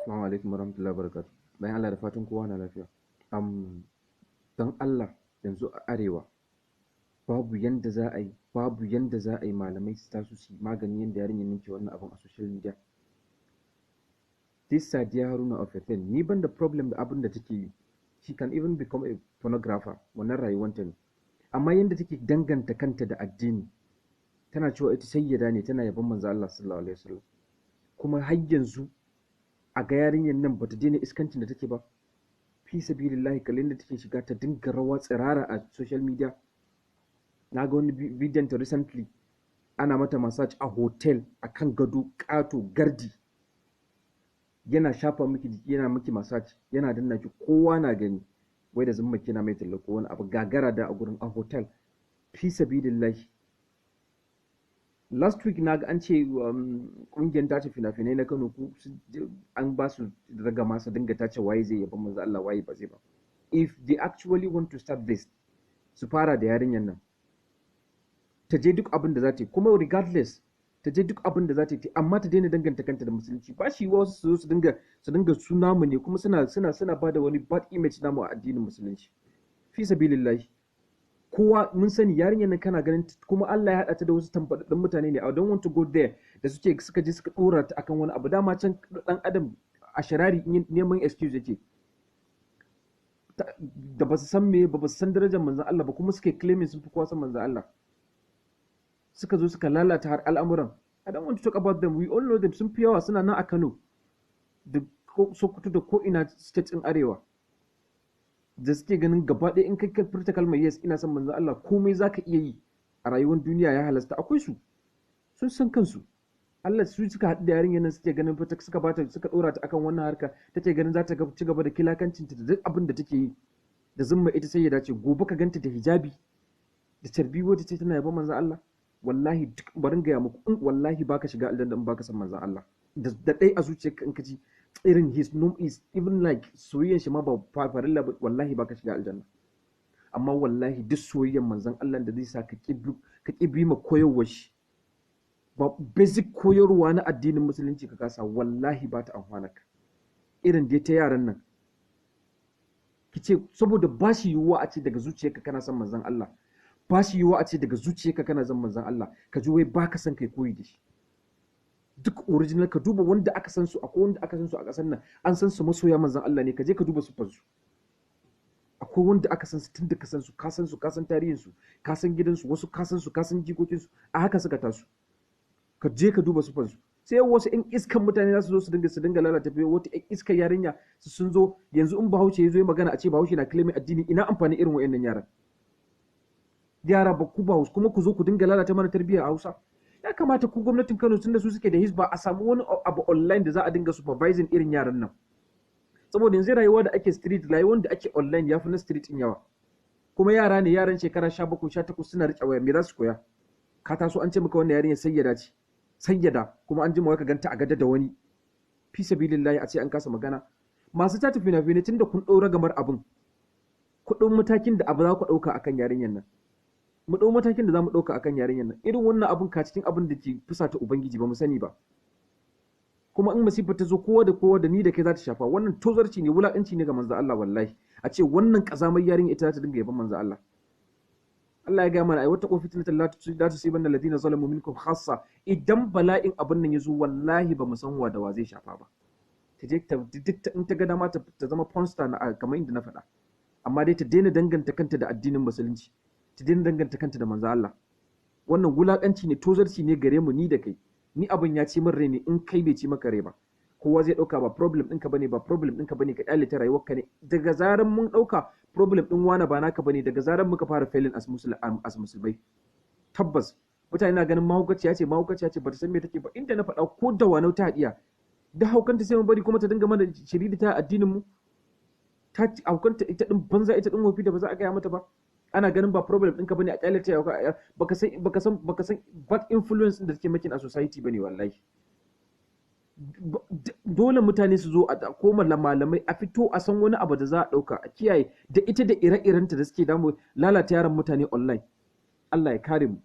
Assalamu alaikum warahmatullahi wabarakatuh. Bayan Allah da fatan kowa na lafiya. Don Allah yanzu a arewa babu yanda za a yi malamai su taso su yi magani yanda yarinyar nan ke wannan abin a social media. This Sadiya Haruna of Ethen, ni ban da problem da abin da take yi. She can even become a pornographer, wannan rayuwanta ne. Amma yanda take danganta kanta da addini, tana cewa ita sayyada ne, tana yabon manzo Allah sallallahu alaihi wasallam. Kuma har yanzu a ga yarinyar nan bata daina iskancin da take ba. Fi sabilillahi kallon da take shiga ta dinga rawa tsirara a social media. Na ga wani bidiyon ta recently ana mata massage a hotel akan gado kato gardi. Yana shafa miki jiki, yana miki massage, yana danna ki, kowa na gani. Wai da zumma kina mai tallako wani abu gagara da a gurin a hotel. Fi sabilillahi. Last week na ga an ce kungiyar tace fina-finai na Kano an ba su raga masa dinga tace waye zai yaba manzo Allah waye ba zai ba. If they actually want to start this, su fara da yarinyar nan. Ta je duk abin da za ta yi, kuma regardless ta je duk abin da za ta yi, amma ta daina danganta kanta da musulunci. Ba shi wasu su zo su dinga suna mu ne, kuma suna ba da wani bad image namu a addinin musulunci. Fi sabilillahi. Kowa mun sani yarinyar nan kana ganin, kuma Allah ya haɗa ta da wasu tambadaddun mutane ne. I don't want to go there da suka je suka dora ta akan wani abu. Dama can dan adam a sharari neman excuse yake. Da ba su san me ba su san darajar manzon Allah ba, kuma suke claiming sun fi kowa san manzon Allah. Suka zo suka lalata har al'amuran. I don't want to talk about them. We all know them. Sun fi yawa, suna nan a Kano da Sokoto da ko ina state in Arewa. Da suke ganin gaba ɗaya in kai ka furta kalmar yes ina son manzon Allah, komai zaka iya yi a rayuwar duniya ya halasta. Akwai su, sun san kansu. Allah su suka haɗu da yarinyar nan, suke ganin suka ɗora ta akan wannan harka, take ganin za ta ci gaba da kilakancinta da duk abin da take yi da zumma ita sai ya dace. Gobe ka ganta da hijabi da tarbi wata ce tana yaba manzon Allah. Wallahi duk barin gaya muku, wallahi baka shiga aljanna in baka san manzon Allah. Da ɗai a zuciyarka in ka ji irin his is even like soyayyan shi ma ba farilla ba, wallahi baka shiga aljanna. Amma wallahi duk soyayyan manzon Allah da zai sa ka ƙi ma koyarwar shi, ba basic koyarwa na addinin musulunci ka kasa, wallahi ba ta amfana ka. Irin dai ta yaran nan kice saboda ba shi yiwuwa a ce daga zuciyarka kana son manzon Allah, ba shi yiwuwa a ce daga zuciyarka kana son manzon Allah ka ji wai baka son kai koyi da shi. Duk original ka duba wanda aka san su, akwai wanda aka san su a ƙasar nan an san su masoya manzon Allah ne, ka je ka duba su fansu. Akwai wanda aka san su tun da ka san su, ka san tarihin su, ka san gidan su, wasu ka san su, ka san jikokin su, a haka suka tasu. Ka je ka duba su fansu. Sai wasu ƴan iskan mutane za su zo su dinga lalata fiye, wata ƴan iskar yarinya sun zo yanzu in Bahaushe ya zo ya magana a ce Bahaushe na claiming addini, ina amfani irin wayannan yaran. Yara ba ku Bahaushe kuma ku zo ku dinga lalata mana tarbiyya a Hausa. Ya kamata ku gwamnatin Kano tunda su suke da Hisba a samu wani abu online da za a dinga supervising irin yaran nan. Saboda yanzu rayuwa da ake street, rayuwar da ake online ya fi na street in yawa. Kuma yara ne, yaran shekara 17 18 suna riƙe waya, me za su koya? Ka taso an ce maka wannan yarinya sayyada ce. Sayyada kuma an jima ka ganta a gada da wani. Fi sabilillahi a ce an kasa magana. Masu tata fina-finai tunda kun ɗaura gamar abin, kuɗin matakin da abu za ku ɗauka akan yarinyar nan. Mu ɗau matakin da za mu ɗauka akan yarinyar nan. Irin wannan abun ka cikin abin da ke fusata Ubangiji ba mu sani ba. Kuma in masifa ta zo kowa da ni da kai za ta shafa. Wannan tozarci ne, wulaƙanci ne ga manzo Allah wallahi. A ce wannan ƙazamar yarinya ita za ta dinga yaban manzo Allah. Allah ya gaya mana ai wata fitnatan la tusibanna alladhina zalamu minkum khassa. Idan bala'in abin nan ya zo wallahi ba mu san wa da wa zai shafa ba. Ta je in ta ga dama ta zama pornstar na kamar inda na faɗa. Amma dai ta daina danganta kanta da addinin musulunci. Ta daina danganta kanta da manzo Allah. Wannan wulakanci ne, tozarci ne gare mu ni da kai. Ni abin ya ci min rai ne in kai bai ci maka rai ba. Kowa zai dauka ba problem ɗinka bane, ba problem ɗinka bane, ka kyale ta rayuwarka ne. Daga zaran mun dauka problem ɗin wani ba naka bane, daga zaran muka fara failing as musulmai. Tabbas mutane na ganin mahaukaciya ce bata san me take ba. Inda na faɗa ko da wanau ta hadiya da haukanta sai mu bari kuma ta dinga mana shiridi ta addinin mu. Ta haukanta ita din banza, ita din wofi da ba za a gaya mata ba. Ana ganin ba problem ɗinka bane a kyale ta, baka san bad influence da take making a society bane wallahi. Dole mutane su zo a koma malamai a fito a san wani abu da za a ɗauka a kiyaye da ita da ire-irenta da suke damu lalata yaran mutane online. Allah ya kare mu.